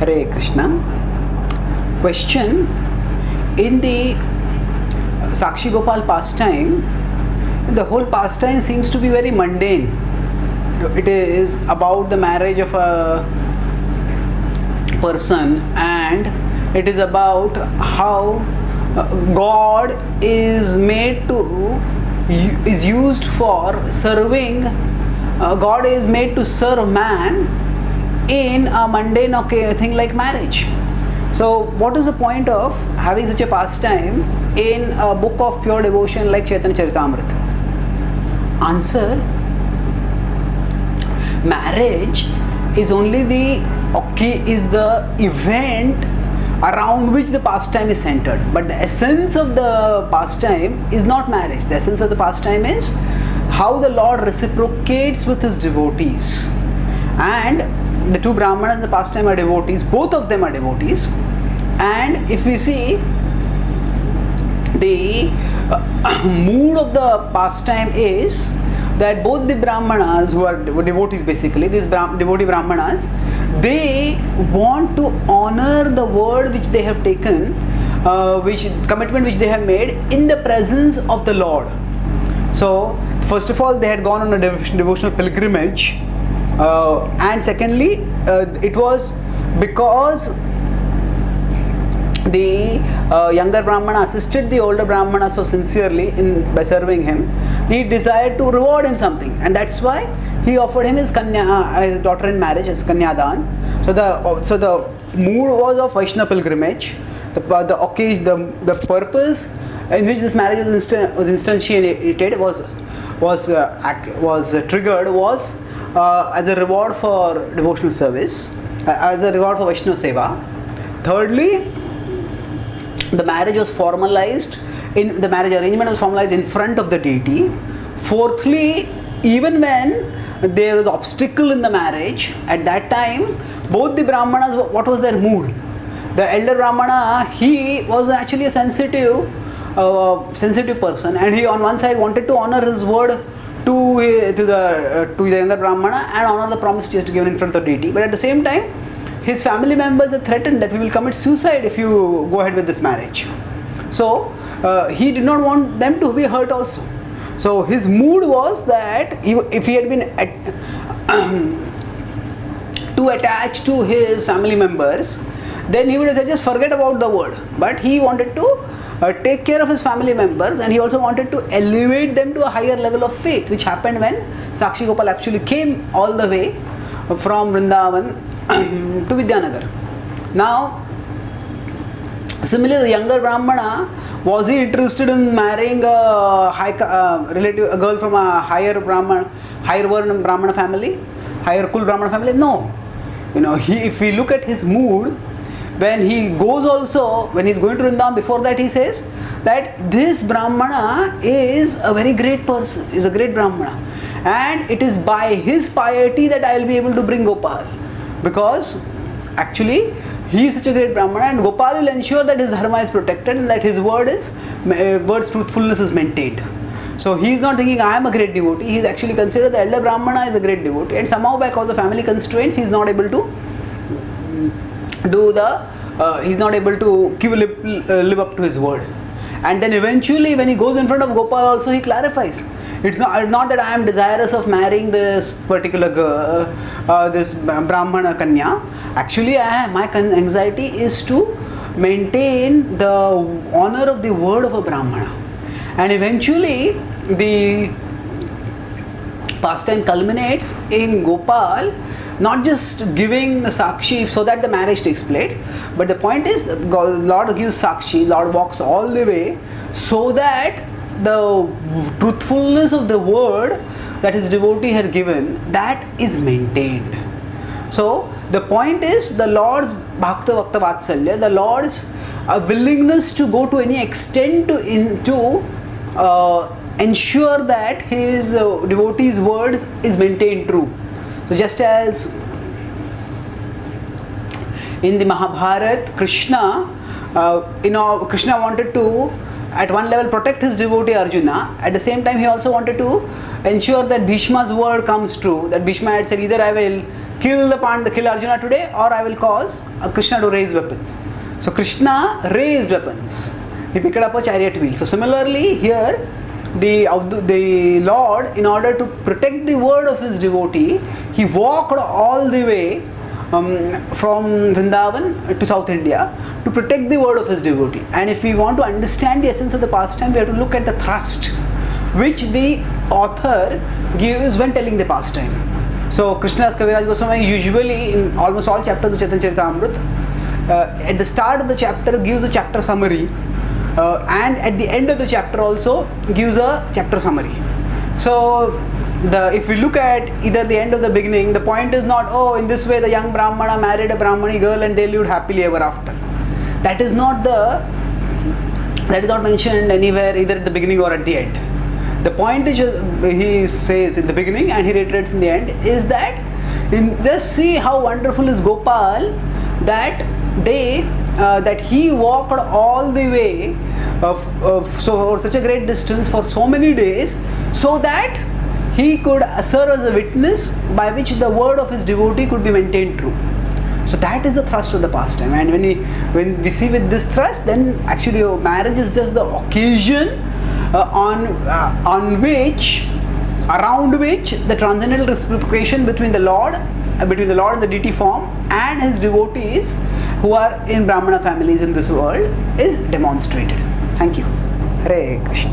Hare Krishna. Question: in the Sakshi Gopal pastime, the whole pastime seems to be very mundane. It is about the marriage of a person, and it is about how God is made to is used for serving. God is made to serve man in a mundane thing like marriage. So, what is the point of having such a pastime in a book of pure devotion like Chaitanya Charitamrita? Answer: marriage is only the event around which the pastime is centered, but the essence of the pastime is not marriage. The essence of the pastime is how the Lord reciprocates with his devotees. And the two brahmanas in the pastime are devotees, both of them are devotees. And if we see the mood of the pastime is that both the brahmanas, who are devotees basically, these devotee brahmanas, they want to honor the word which they have taken, which commitment which they have made in the presence of the Lord. So first of all, they had gone on a devotional pilgrimage, and secondly, it was because the younger brahmana assisted the older brahmana so sincerely by serving him. He desired to reward him something, and that's why he offered him his his daughter in marriage, his kanyadan. So the mood was of Vaishnava pilgrimage. The occasion, the purpose in which this marriage was instantiated was triggered was as a reward for devotional service, as a reward for Vaishnava seva. Thirdly, the marriage was formalized the marriage arrangement was formalized in front of the deity. Fourthly, even when there was obstacle in the marriage, at that time, both the brahmanas, what was their mood? The elder brahmana, he was actually a sensitive person, and he on one side wanted to honor his word to the younger brahmana and honor the promise which he has given in front of the deity. But at the same time, his family members had threatened that we will commit suicide if you go ahead with this marriage. So he did not want them to be hurt also. So his mood was that if he had been too attached to his family members, then he would have said just forget about the word. But he wanted to take care of his family members, and he also wanted to elevate them to a higher level of faith, which happened when Sakshi Gopal actually came all the way from Vrindavan to Vidyanagar. Now, similarly, the younger brahmana, was he interested in marrying a girl from a higher Varna brahmana family, higher Kul brahmana family? No. If we look at his mood, when he goes when he's going to Vrindavan, before that he says that this brahmana is a very great person, is a great brahmana, and it is by his piety that I will be able to bring Gopal, because actually he is such a great brahmana, and Gopal will ensure that his dharma is protected and that his word's truthfulness is maintained. So he is not thinking I am a great devotee. He is actually considered the elder brahmana is a great devotee, and somehow because of family constraints, he is not able to live up to his word. And then eventually, when he goes in front of Gopal, also he clarifies. It's not that I am desirous of marrying this particular girl, this brahmana kanya. Actually, my anxiety is to maintain the honor of the word of a brahmana. And eventually, the pastime culminates in Gopal not just giving Sakshi so that the marriage takes place, but the point is Lord gives Sakshi, Lord walks all the way so that the truthfulness of the word that his devotee had given, that is maintained. So the point is the Lord's Bhakta Vakta Vatsalya, the Lord's willingness to go to any extent to ensure that his devotee's words is maintained true. So just as in the Mahabharata, Krishna wanted to at one level protect his devotee Arjuna. At the same time, he also wanted to ensure that Bhishma's word comes true. That Bhishma had said either I will kill Arjuna today, or I will cause Krishna to raise weapons. So Krishna raised weapons. He picked up a chariot wheel. So similarly here, the Lord, in order to protect the word of his devotee, he walked all the way from Vrindavan to South India to protect the word of his devotee. And if we want to understand the essence of the pastime, we have to look at the thrust which the author gives when telling the pastime. So Krishnadas Kaviraj Goswami usually in almost all chapters of Chaitanya Charitamrita, at the start of the chapter gives a chapter summary, and at the end of the chapter also gives a chapter summary. So if we look at either the end or the beginning, the point is not, oh, in this way the young brahmana married a brahmani girl and they lived happily ever after. That is not mentioned anywhere, either at the beginning or at the end. The point which he says in the beginning and he reiterates in the end is that, just see how wonderful is Gopal, that he walked all the way for such a great distance for so many days, so that he could serve as a witness by which the word of his devotee could be maintained true. So that is the thrust of the pastime. And when we see with this thrust, then actually marriage is just the occasion around which the transcendental reciprocation between the Lord and the deity form and his devotees who are in Brahmana families in this world is demonstrated. Thank you. Hare Krishna.